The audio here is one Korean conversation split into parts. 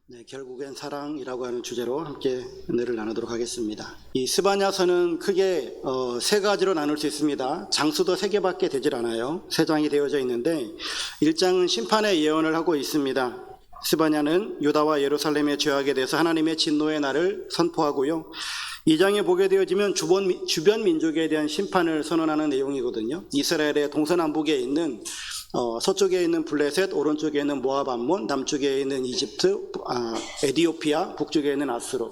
네, 결국엔 사랑이라고 하는 주제로 함께 은혜를 나누도록 하겠습니다. 이 스바냐서는 크게 세 가지로 나눌 수 있습니다. 장수도 세 개밖에 되질 않아요. 세 장이 되어져 있는데 1장은 심판의 예언을 하고 있습니다. 스바냐는 유다와 예루살렘의 죄악에 대해서 하나님의 진노의 날을 선포하고요. 2장에 보게 되어지면 주변 민족에 대한 심판을 선언하는 내용이거든요. 이스라엘의 동서남북에 있는 서쪽에 있는 블레셋, 오른쪽에 있는 모압 암몬, 남쪽에 있는 이집트, 에디오피아, 북쪽에 있는 아수르,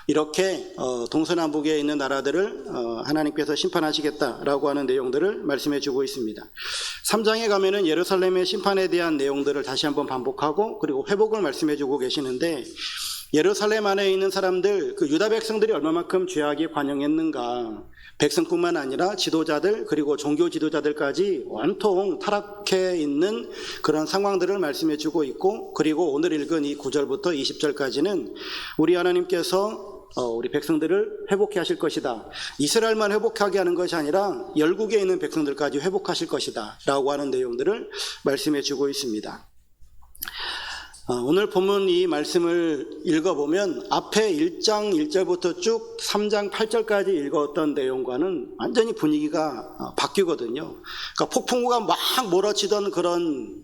이렇게 동서남북에 있는 나라들을 하나님께서 심판하시겠다라고 하는 내용들을 말씀해 주고 있습니다. 3장에 가면은 예루살렘의 심판에 대한 내용들을 다시 한번 반복하고 그리고 회복을 말씀해 주고 계시는데, 예루살렘 안에 있는 사람들, 그 유다 백성들이 얼마만큼 죄악이 관영했는가, 백성뿐만 아니라 지도자들 그리고 종교 지도자들까지 온통 타락해 있는 그런 상황들을 말씀해 주고 있고, 그리고 오늘 읽은 이 9절부터 20절까지는 우리 하나님께서 우리 백성들을 회복해 하실 것이다, 이스라엘만 회복하게 하는 것이 아니라 열국에 있는 백성들까지 회복하실 것이다 라고 하는 내용들을 말씀해 주고 있습니다. 오늘 본문 이 말씀을 읽어보면 앞에 1장 1절부터 쭉 3장 8절까지 읽었던 내용과는 완전히 분위기가 바뀌거든요. 그러니까 폭풍우가 막 몰아치던 그런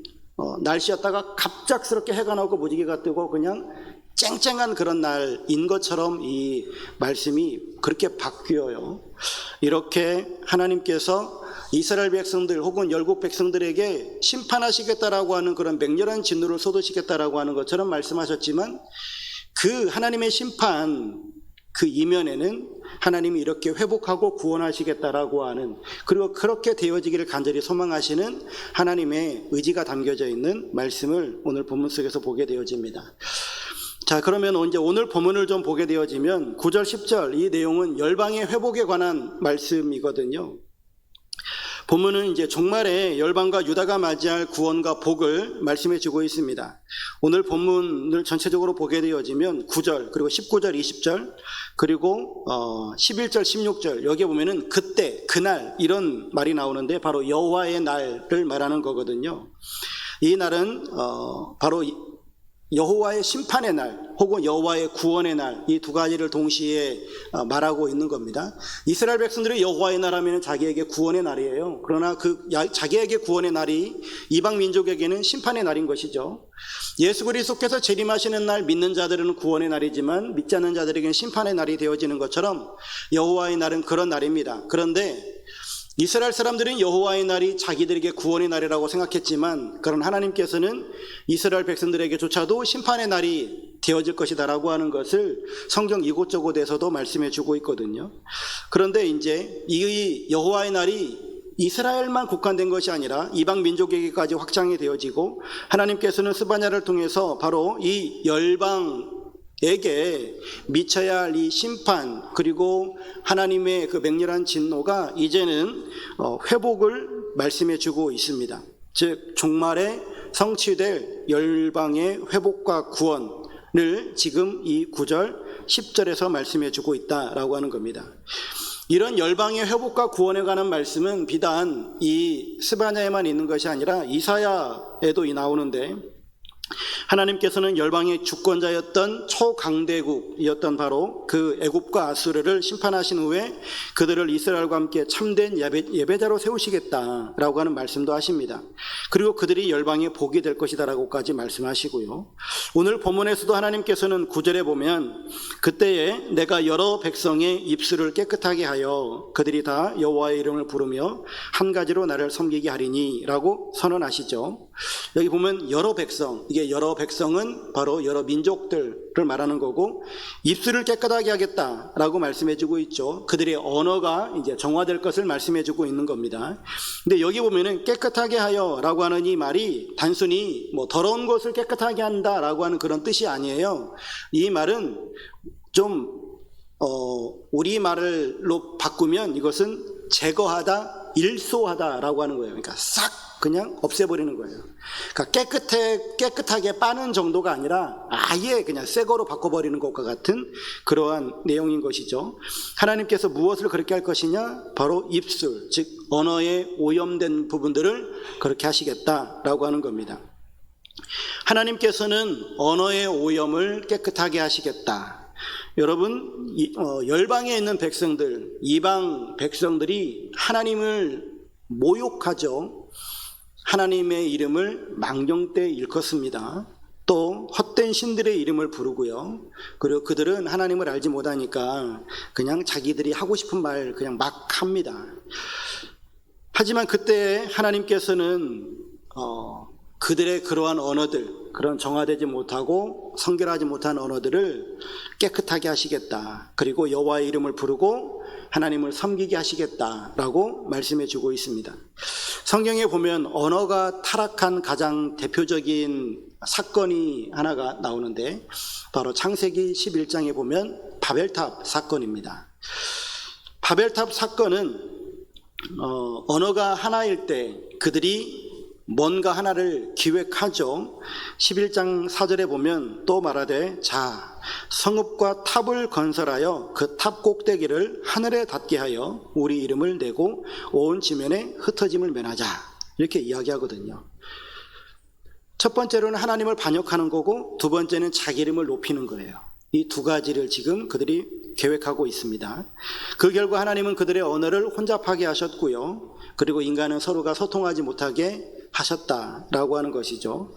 날씨였다가 갑작스럽게 해가 나고 무지개가 뜨고 그냥 쨍쨍한 그런 날인 것처럼 이 말씀이 그렇게 바뀌어요. 이렇게 하나님께서 이스라엘 백성들 혹은 열국 백성들에게 심판하시겠다라고 하는 그런 맹렬한 진노를 쏟으시겠다라고 하는 것처럼 말씀하셨지만, 그 하나님의 심판 그 이면에는 하나님이 이렇게 회복하고 구원하시겠다라고 하는, 그리고 그렇게 되어지기를 간절히 소망하시는 하나님의 의지가 담겨져 있는 말씀을 오늘 본문 속에서 보게 되어집니다. 자, 그러면 이제 오늘 본문을 좀 보게 되어지면 9절 10절 이 내용은 열방의 회복에 관한 말씀이거든요. 본문은 이제 종말에 열방과 유다가 맞이할 구원과 복을 말씀해 주고 있습니다. 오늘 본문을 전체적으로 보게 되어지면 9절 그리고 19절 20절 그리고 11절 16절 여기에 보면은 그때 그날 이런 말이 나오는데, 바로 여호와의 날을 말하는 거거든요. 이 날은 바로 여호와의 심판의 날 혹은 여호와의 구원의 날, 이 두 가지를 동시에 말하고 있는 겁니다. 이스라엘 백성들이 여호와의 날 하면 자기에게 구원의 날이에요. 그러나 그 자기에게 구원의 날이 이방 민족에게는 심판의 날인 것이죠. 예수 그리스도께서 재림하시는 날 믿는 자들은 구원의 날이지만 믿지 않는 자들에게는 심판의 날이 되어지는 것처럼 여호와의 날은 그런 날입니다. 그런데 이스라엘 사람들은 여호와의 날이 자기들에게 구원의 날이라고 생각했지만, 그런 하나님께서는 이스라엘 백성들에게조차도 심판의 날이 되어질 것이다라고 하는 것을 성경 이곳저곳에서도 말씀해 주고 있거든요. 그런데 이제 이 여호와의 날이 이스라엘만 국한된 것이 아니라 이방 민족에게까지 확장이 되어지고, 하나님께서는 스바냐를 통해서 바로 이 열방 에게 미쳐야 할 이 심판 그리고 하나님의 그 맹렬한 진노가 이제는 회복을 말씀해 주고 있습니다. 즉 종말에 성취될 열방의 회복과 구원을 지금 이 9절 10절에서 말씀해 주고 있다라고 하는 겁니다. 이런 열방의 회복과 구원에 관한 말씀은 비단 이 스바냐에만 있는 것이 아니라 이사야에도 나오는데, 하나님께서는 열방의 주권자였던 초강대국이었던 바로 그 애굽과 아수르를 심판하신 후에 그들을 이스라엘과 함께 참된 예배자로 세우시겠다라고 하는 말씀도 하십니다. 그리고 그들이 열방의 복이 될 것이다라고까지 말씀하시고요. 오늘 본문에서도 하나님께서는 9절에 보면 그때에 내가 여러 백성의 입술을 깨끗하게 하여 그들이 다 여호와의 이름을 부르며 한 가지로 나를 섬기게 하리니 라고 선언하시죠. 여기 보면 여러 백성, 이게 여러 백성은 바로 여러 민족들을 말하는 거고, 입술을 깨끗하게 하겠다라고 말씀해 주고 있죠. 그들의 언어가 이제 정화될 것을 말씀해 주고 있는 겁니다. 근데 여기 보면은 깨끗하게 하여라고 하는 이 말이 단순히 더러운 것을 깨끗하게 한다라고 하는 그런 뜻이 아니에요. 이 말은 좀 우리 말로 바꾸면 이것은 제거하다, 일소하다라고 하는 거예요. 그러니까 싹 그냥 없애버리는 거예요. 그러니까 깨끗하게 빠는 정도가 아니라 아예 그냥 새 거로 바꿔버리는 것과 같은 그러한 내용인 것이죠. 하나님께서 무엇을 그렇게 할 것이냐? 바로 입술, 즉 언어에 오염된 부분들을 그렇게 하시겠다라고 하는 겁니다. 하나님께서는 언어의 오염을 깨끗하게 하시겠다. 여러분, 열방에 있는 백성들, 이방 백성들이 하나님을 모욕하죠. 하나님의 이름을 망령되이 일컫습니다. 또 헛된 신들의 이름을 부르고요. 그리고 그들은 하나님을 알지 못하니까 그냥 자기들이 하고 싶은 말 그냥 막 합니다. 하지만 그때 하나님께서는 그들의 그러한 언어들, 그런 정화되지 못하고 성결하지 못한 언어들을 깨끗하게 하시겠다. 그리고 여호와의 이름을 부르고 하나님을 섬기게 하시겠다라고 말씀해 주고 있습니다. 성경에 보면 언어가 타락한 가장 대표적인 사건이 하나가 나오는데 바로 창세기 11장에 보면 바벨탑 사건입니다. 바벨탑 사건은 언어가 하나일 때 그들이 뭔가 하나를 기획하죠. 11장 4절에 보면 또 말하되 자 성읍과 탑을 건설하여 그 탑 꼭대기를 하늘에 닿게 하여 우리 이름을 내고 온 지면에 흩어짐을 면하자, 이렇게 이야기하거든요. 첫 번째로는 하나님을 반역하는 거고, 두 번째는 자기 이름을 높이는 거예요. 이 두 가지를 지금 그들이 계획하고 있습니다. 그 결과 하나님은 그들의 언어를 혼잡하게 하셨고요. 그리고 인간은 서로가 소통하지 못하게 하셨다라고 하는 것이죠.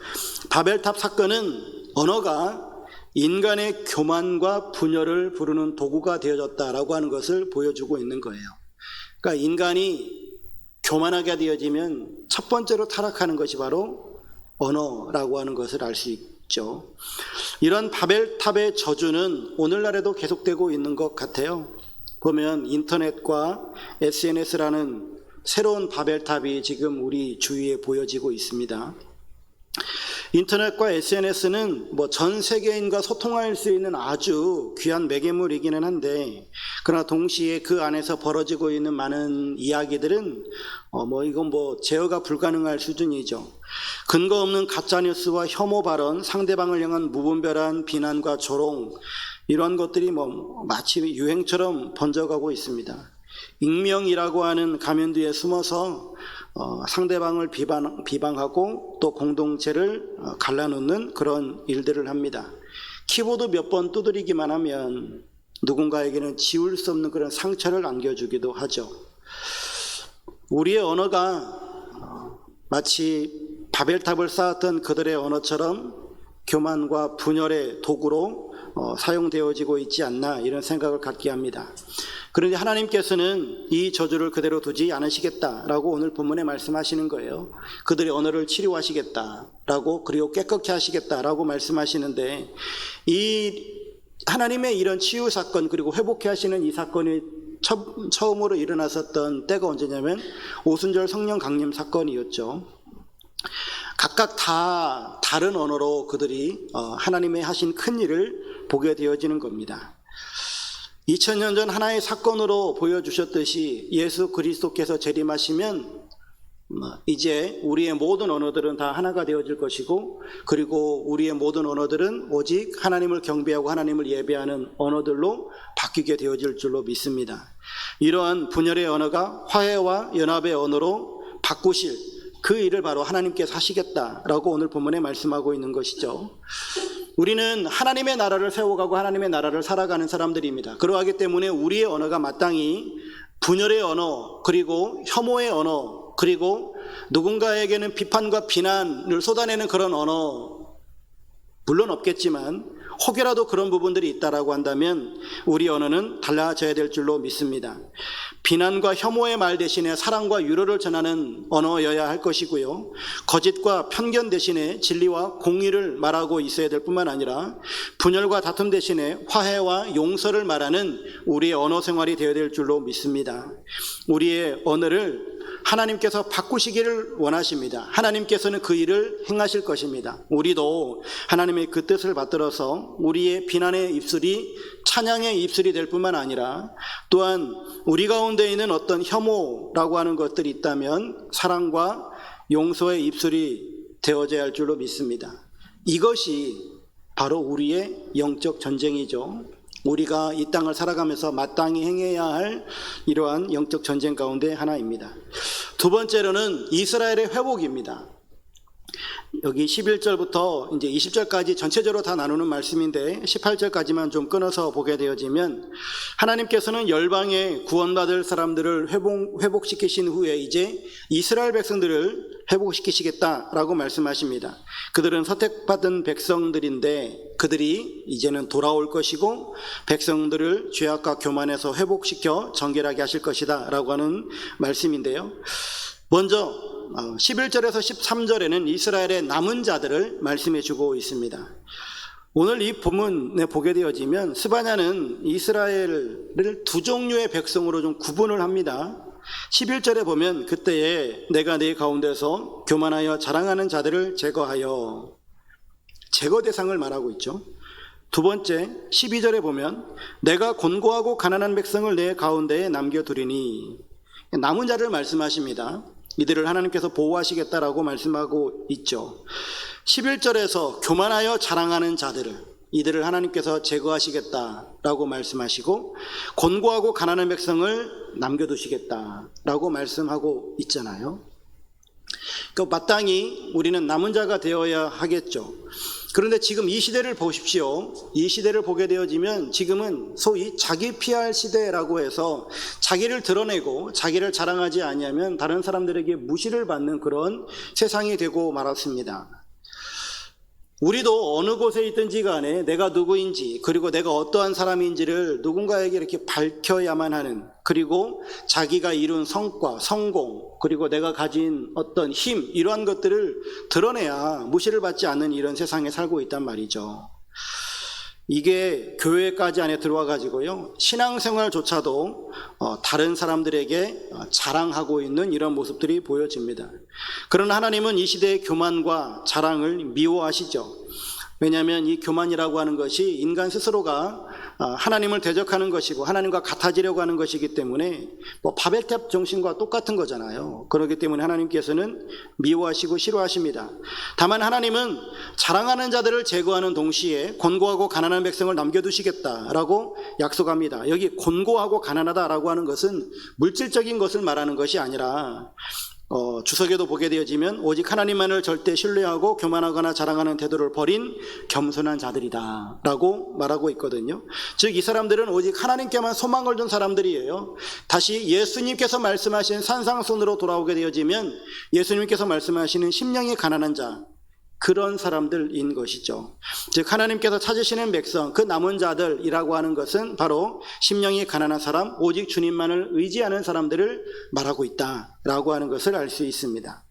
바벨탑 사건은 언어가 인간의 교만과 분열을 부르는 도구가 되어졌다라고 하는 것을 보여주고 있는 거예요. 그러니까 인간이 교만하게 되어지면 첫 번째로 타락하는 것이 바로 언어라고 하는 것을 알 수 있죠. 이런 바벨탑의 저주는 오늘날에도 계속되고 있는 것 같아요. 보면 인터넷과 SNS라는 새로운 바벨탑이 지금 우리 주위에 보여지고 있습니다. 인터넷과 SNS는 전 세계인과 소통할 수 있는 아주 귀한 매개물이기는 한데, 그러나 동시에 그 안에서 벌어지고 있는 많은 이야기들은 이건 제어가 불가능할 수준이죠. 근거 없는 가짜뉴스와 혐오 발언, 상대방을 향한 무분별한 비난과 조롱, 이런 것들이 마치 유행처럼 번져가고 있습니다. 익명이라고 하는 가면 뒤에 숨어서 상대방을 비방하고 또 공동체를 갈라놓는 그런 일들을 합니다. 키보드 몇 번 두드리기만 하면 누군가에게는 지울 수 없는 그런 상처를 안겨주기도 하죠. 우리의 언어가 마치 바벨탑을 쌓았던 그들의 언어처럼 교만과 분열의 도구로 사용되어지고 있지 않나, 이런 생각을 갖게 합니다. 그런데 하나님께서는 이 저주를 그대로 두지 않으시겠다라고 오늘 본문에 말씀하시는 거예요. 그들의 언어를 치료하시겠다라고, 그리고 깨끗게 하시겠다라고 말씀하시는데, 이 하나님의 이런 치유 사건, 그리고 회복해 하시는 이 사건이 처음으로 일어났었던 때가 언제냐면 오순절 성령 강림 사건이었죠. 각각 다 다른 언어로 그들이 하나님의 하신 큰 일을 보게 되어지는 겁니다. 2000년 전 하나의 사건으로 보여주셨듯이 예수 그리스도께서 재림하시면 이제 우리의 모든 언어들은 다 하나가 되어질 것이고, 그리고 우리의 모든 언어들은 오직 하나님을 경배하고 하나님을 예배하는 언어들로 바뀌게 되어질 줄로 믿습니다. 이러한 분열의 언어가 화해와 연합의 언어로 바꾸실 그 일을 바로 하나님께서 하시겠다라고 오늘 본문에 말씀하고 있는 것이죠. 우리는 하나님의 나라를 세워가고 하나님의 나라를 살아가는 사람들입니다. 그러하기 때문에 우리의 언어가 마땅히 분열의 언어, 그리고 혐오의 언어, 그리고 누군가에게는 비판과 비난을 쏟아내는 그런 언어, 물론 없겠지만 혹여라도 그런 부분들이 있다라고 한다면 우리 언어는 달라져야 될 줄로 믿습니다. 비난과 혐오의 말 대신에 사랑과 유로를 전하는 언어여야 할 것이고요. 거짓과 편견 대신에 진리와 공의를 말하고 있어야 될 뿐만 아니라 분열과 다툼 대신에 화해와 용서를 말하는 우리의 언어 생활이 되어야 될 줄로 믿습니다. 우리의 언어를 하나님께서 바꾸시기를 원하십니다. 하나님께서는 그 일을 행하실 것입니다. 우리도 하나님의 그 뜻을 받들어서 우리의 비난의 입술이 찬양의 입술이 될 뿐만 아니라 또한 우리 가운데 있는 어떤 혐오라고 하는 것들이 있다면 사랑과 용서의 입술이 되어져야 할 줄로 믿습니다. 이것이 바로 우리의 영적 전쟁이죠. 우리가 이 땅을 살아가면서 마땅히 행해야 할 이러한 영적 전쟁 가운데 하나입니다. 두 번째로는 이스라엘의 회복입니다. 여기 11절부터 이제 20절까지 전체적으로 다 나누는 말씀인데 18절까지만 좀 끊어서 보게 되어지면 하나님께서는 열방에 구원받을 사람들을 회복시키신 후에 이제 이스라엘 백성들을 회복시키시겠다라고 말씀하십니다. 그들은 선택받은 백성들인데 그들이 이제는 돌아올 것이고 백성들을 죄악과 교만에서 회복시켜 정결하게 하실 것이다 라고 하는 말씀인데요. 먼저 11절에서 13절에는 이스라엘의 남은 자들을 말씀해 주고 있습니다. 오늘 이 본문에 보게 되어지면 스바냐는 이스라엘을 두 종류의 백성으로 좀 구분을 합니다. 11절에 보면 그때에 내가 네 가운데서 교만하여 자랑하는 자들을 제거하여, 제거 대상을 말하고 있죠. 두 번째 12절에 보면 내가 곤고하고 가난한 백성을 내 가운데에 남겨두리니, 남은 자를 말씀하십니다. 이들을 하나님께서 보호하시겠다라고 말씀하고 있죠. 11절에서 교만하여 자랑하는 자들을, 이들을 하나님께서 제거하시겠다라고 말씀하시고 곤고하고 가난한 백성을 남겨두시겠다라고 말씀하고 있잖아요. 그러니까 마땅히 우리는 남은 자가 되어야 하겠죠. 그런데 지금 이 시대를 보십시오. 이 시대를 보게 되어지면 지금은 소위 자기 PR 시대라고 해서 자기를 드러내고 자기를 자랑하지 아니하면 다른 사람들에게 무시를 받는 그런 세상이 되고 말았습니다. 우리도 어느 곳에 있든지 간에 내가 누구인지, 그리고 내가 어떠한 사람인지를 누군가에게 이렇게 밝혀야만 하는, 그리고 자기가 이룬 성과, 성공, 그리고 내가 가진 어떤 힘, 이러한 것들을 드러내야 무시를 받지 않는 이런 세상에 살고 있단 말이죠. 이게 교회까지 안에 들어와 가지고요, 신앙생활조차도 다른 사람들에게 자랑하고 있는 이런 모습들이 보여집니다. 그러나 하나님은 이 시대의 교만과 자랑을 미워하시죠. 왜냐하면 이 교만이라고 하는 것이 인간 스스로가 하나님을 대적하는 것이고 하나님과 같아지려고 하는 것이기 때문에 바벨탑 정신과 똑같은 거잖아요. 그렇기 때문에 하나님께서는 미워하시고 싫어하십니다. 다만 하나님은 자랑하는 자들을 제거하는 동시에 곤고하고 가난한 백성을 남겨두시겠다라고 약속합니다. 여기 곤고하고 가난하다라고 하는 것은 물질적인 것을 말하는 것이 아니라 주석에도 보게 되어지면 오직 하나님만을 절대 신뢰하고 교만하거나 자랑하는 태도를 버린 겸손한 자들이다 라고 말하고 있거든요. 즉 이 사람들은 오직 하나님께만 소망을 둔 사람들이에요. 다시 예수님께서 말씀하신 산상순으로 돌아오게 되어지면 예수님께서 말씀하시는 심령이 가난한 자, 그런 사람들인 것이죠. 즉 하나님께서 찾으시는 백성, 그 남은 자들이라고 하는 것은 바로 심령이 가난한 사람, 오직 주님만을 의지하는 사람들을 말하고 있다라고 하는 것을 알 수 있습니다.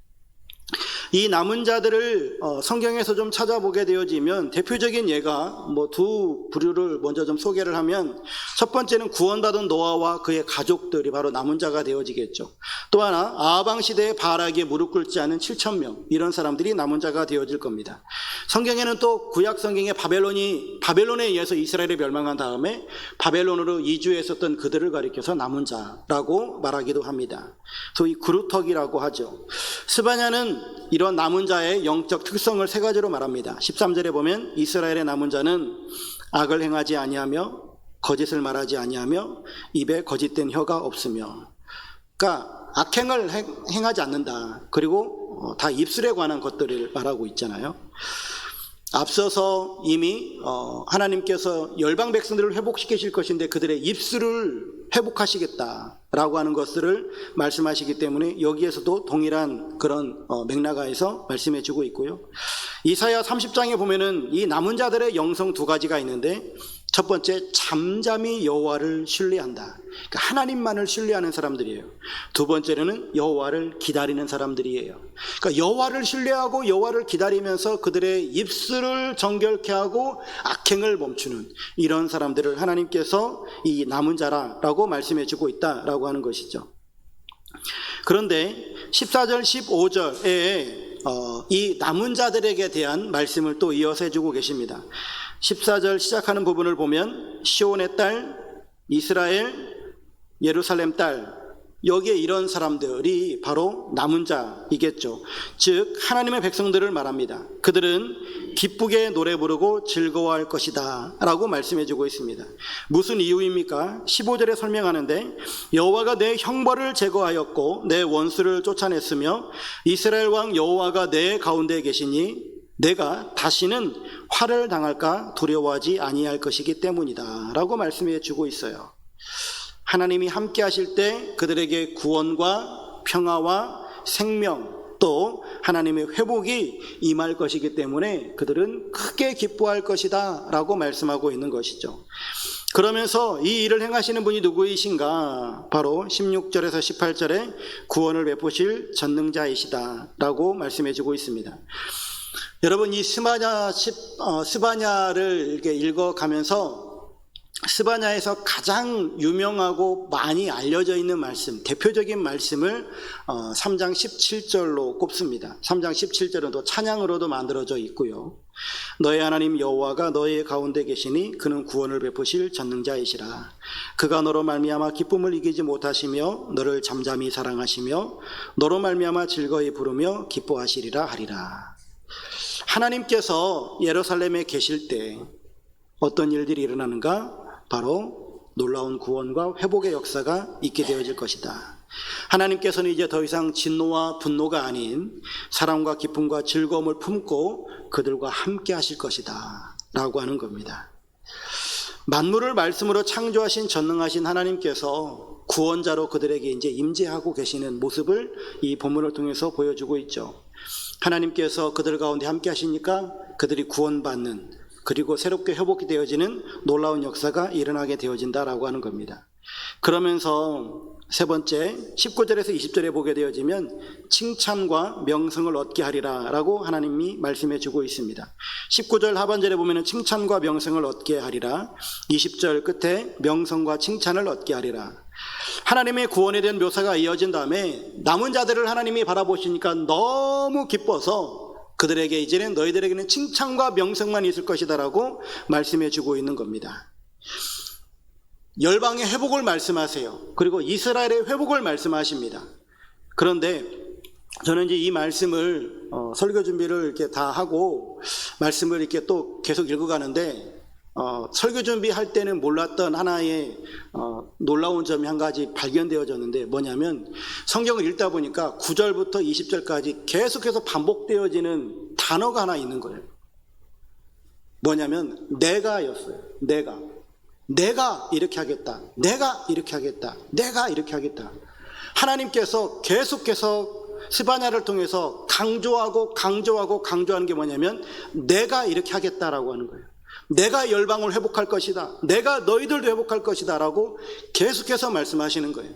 이 남은 자들을 성경에서 좀 찾아보게 되어지면 대표적인 예가 두 부류를 먼저 좀 소개를 하면, 첫 번째는 구원받은 노아와 그의 가족들이 바로 남은 자가 되어지겠죠. 또 하나 아하방 시대의 바알에게 무릎 꿇지 않은 7,000명, 이런 사람들이 남은 자가 되어질 겁니다. 성경에는 또 구약 성경에 바벨론에 의해서 이스라엘이 멸망한 다음에 바벨론으로 이주했었던 그들을 가리켜서 남은 자라고 말하기도 합니다. 소위 그루터기라고 하죠. 스바냐는 이런 남은 자의 영적 특성을 세 가지로 말합니다. 13절에 보면 이스라엘의 남은 자는 악을 행하지 아니하며 거짓을 말하지 아니하며 입에 거짓된 혀가 없으며, 그러니까 악행을 행하지 않는다. 그리고 다 입술에 관한 것들을 말하고 있잖아요. 앞서서 이미 하나님께서 열방 백성들을 회복시키실 것인데 그들의 입술을 회복하시겠다라고 하는 것들을 말씀하시기 때문에 여기에서도 동일한 그런 맥락에서 말씀해 주고 있고요. 이사야 30장에 보면은 이 남은 자들의 영성 두 가지가 있는데, 첫 번째 잠잠히 여호와를 신뢰한다. 그러니까 하나님만을 신뢰하는 사람들이에요. 두 번째는 여호와를 기다리는 사람들이에요. 그러니까 여호와를 신뢰하고 여호와를 기다리면서 그들의 입술을 정결케 하고 악행을 멈추는 이런 사람들을 하나님께서 이 남은 자라고 말씀해 주고 있다라고 하는 것이죠. 그런데 14절 15절에 이 남은 자들에게 대한 말씀을 또 이어서 해주고 계십니다. 14절 시작하는 부분을 보면 시온의 딸, 이스라엘, 예루살렘 딸, 여기에 이런 사람들이 바로 남은 자이겠죠. 즉 하나님의 백성들을 말합니다. 그들은 기쁘게 노래 부르고 즐거워할 것이다 라고 말씀해 주고 있습니다. 무슨 이유입니까? 15절에 설명하는데 여호와가 내 형벌을 제거하였고 내 원수를 쫓아냈으며 이스라엘 왕 여호와가 내 가운데 계시니 내가 다시는 화를 당할까 두려워하지 아니할 것이기 때문이다 라고 말씀해 주고 있어요. 하나님이 함께 하실 때 그들에게 구원과 평화와 생명 또 하나님의 회복이 임할 것이기 때문에 그들은 크게 기뻐할 것이다 라고 말씀하고 있는 것이죠. 그러면서 이 일을 행하시는 분이 누구이신가? 바로 16절에서 18절에 구원을 베푸실 전능자이시다 라고 말씀해 주고 있습니다. 여러분, 이 스바냐를 이렇게 읽어가면서 스바냐에서 가장 유명하고 많이 알려져 있는 말씀, 대표적인 말씀을 3장 17절로 꼽습니다. 3장 17절은 또 찬양으로도 만들어져 있고요. 너의 하나님 여호와가 너의 가운데 계시니 그는 구원을 베푸실 전능자이시라. 그가 너로 말미암아 기쁨을 이기지 못하시며 너를 잠잠히 사랑하시며 너로 말미암아 즐거이 부르며 기뻐하시리라 하리라. 하나님께서 예루살렘에 계실 때 어떤 일들이 일어나는가? 바로 놀라운 구원과 회복의 역사가 있게 되어질 것이다. 하나님께서는 이제 더 이상 진노와 분노가 아닌 사랑과 기쁨과 즐거움을 품고 그들과 함께 하실 것이다 라고 하는 겁니다. 만물을 말씀으로 창조하신 전능하신 하나님께서 구원자로 그들에게 이제 임재하고 계시는 모습을 이 본문을 통해서 보여주고 있죠. 하나님께서 그들 가운데 함께 하시니까 그들이 구원받는, 그리고 새롭게 회복이 되어지는 놀라운 역사가 일어나게 되어진다라고 하는 겁니다. 그러면서 세 번째 19절에서 20절에 보게 되어지면 칭찬과 명성을 얻게 하리라 라고 하나님이 말씀해 주고 있습니다. 19절 하반절에 보면 칭찬과 명성을 얻게 하리라, 20절 끝에 명성과 칭찬을 얻게 하리라. 하나님의 구원에 대한 묘사가 이어진 다음에 남은 자들을 하나님이 바라보시니까 너무 기뻐서 그들에게 이제는 너희들에게는 칭찬과 명성만 있을 것이다 라고 말씀해 주고 있는 겁니다. 열방의 회복을 말씀하세요. 그리고 이스라엘의 회복을 말씀하십니다. 그런데 저는 이제 이 말씀을 설교 준비를 이렇게 다 하고 말씀을 이렇게 또 계속 읽어가는데 설교 준비할 때는 몰랐던 하나의 놀라운 점이 한 가지 발견되어졌는데 뭐냐면 성경을 읽다 보니까 9절부터 20절까지 계속해서 반복되어지는 단어가 하나 있는 거예요. 뭐냐면 내가였어요. 내가 이렇게 하겠다. 내가 이렇게 하겠다. 내가 이렇게 하겠다. 하나님께서 계속해서 스바냐를 통해서 강조하는 게 뭐냐면 내가 이렇게 하겠다라고 하는 거예요. 내가 열방을 회복할 것이다. 내가 너희들도 회복할 것이다 라고 계속해서 말씀하시는 거예요.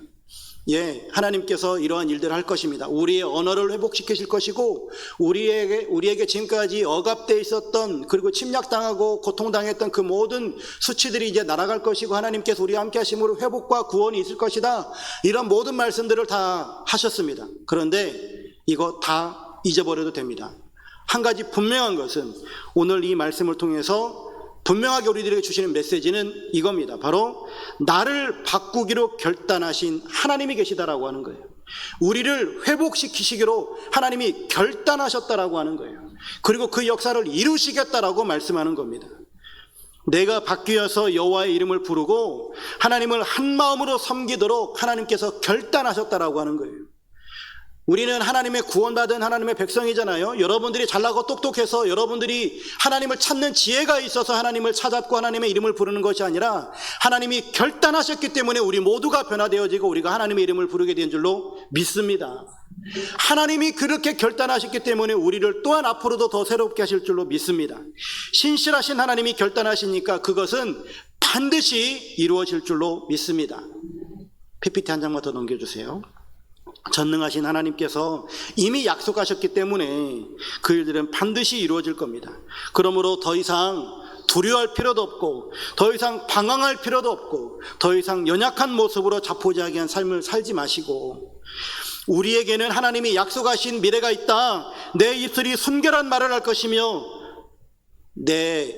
예, 하나님께서 이러한 일들을 할 것입니다. 우리의 언어를 회복시키실 것이고 우리에게 지금까지 억압되어 있었던, 그리고 침략당하고 고통당했던 그 모든 수치들이 이제 날아갈 것이고 하나님께서 우리와 함께 하심으로 회복과 구원이 있을 것이다. 이런 모든 말씀들을 다 하셨습니다. 그런데 이거 다 잊어버려도 됩니다. 한 가지 분명한 것은 오늘 이 말씀을 통해서 분명하게 우리들에게 주시는 메시지는 이겁니다. 바로 나를 바꾸기로 결단하신 하나님이 계시다라고 하는 거예요. 우리를 회복시키시기로 하나님이 결단하셨다라고 하는 거예요. 그리고 그 역사를 이루시겠다라고 말씀하는 겁니다. 내가 바뀌어서 여호와의 이름을 부르고 하나님을 한 마음으로 섬기도록 하나님께서 결단하셨다라고 하는 거예요. 우리는 하나님의 구원받은 하나님의 백성이잖아요. 여러분들이 잘나고 똑똑해서 여러분들이 하나님을 찾는 지혜가 있어서 하나님을 찾았고 하나님의 이름을 부르는 것이 아니라 하나님이 결단하셨기 때문에 우리 모두가 변화되어지고 우리가 하나님의 이름을 부르게 된 줄로 믿습니다. 하나님이 그렇게 결단하셨기 때문에 우리를 또한 앞으로도 더 새롭게 하실 줄로 믿습니다. 신실하신 하나님이 결단하시니까 그것은 반드시 이루어질 줄로 믿습니다. PPT 한 장만 더 넘겨주세요. 전능하신 하나님께서 이미 약속하셨기 때문에 그 일들은 반드시 이루어질 겁니다. 그러므로 더 이상 두려워할 필요도 없고 더 이상 방황할 필요도 없고 더 이상 연약한 모습으로 자포자기한 삶을 살지 마시고, 우리에게는 하나님이 약속하신 미래가 있다. 내 입술이 순결한 말을 할 것이며 내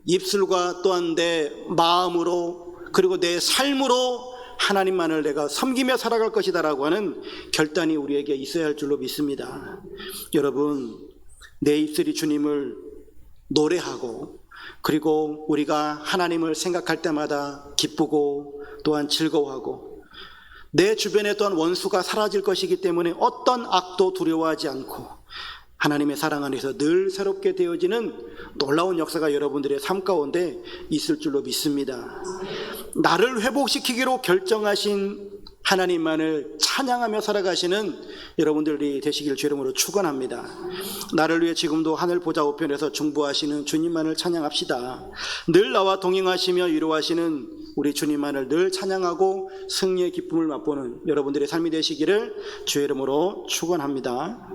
입술과 또한 내 마음으로 그리고 내 삶으로 하나님만을 내가 섬기며 살아갈 것이다라고 하는 결단이 우리에게 있어야 할 줄로 믿습니다. 여러분, 내 입술이 주님을 노래하고, 그리고 우리가 하나님을 생각할 때마다 기쁘고 또한 즐거워하고, 내 주변에 또한 원수가 사라질 것이기 때문에 어떤 악도 두려워하지 않고 하나님의 사랑 안에서 늘 새롭게 되어지는 놀라운 역사가 여러분들의 삶 가운데 있을 줄로 믿습니다. 나를 회복시키기로 결정하신 하나님만을 찬양하며 살아가시는 여러분들이 되시길 주 이름으로 축원합니다. 나를 위해 지금도 하늘 보좌 우편에서 중보하시는 주님만을 찬양합시다. 늘 나와 동행하시며 위로하시는 우리 주님만을 늘 찬양하고 승리의 기쁨을 맛보는 여러분들의 삶이 되시기를 주의 이름으로 축원합니다.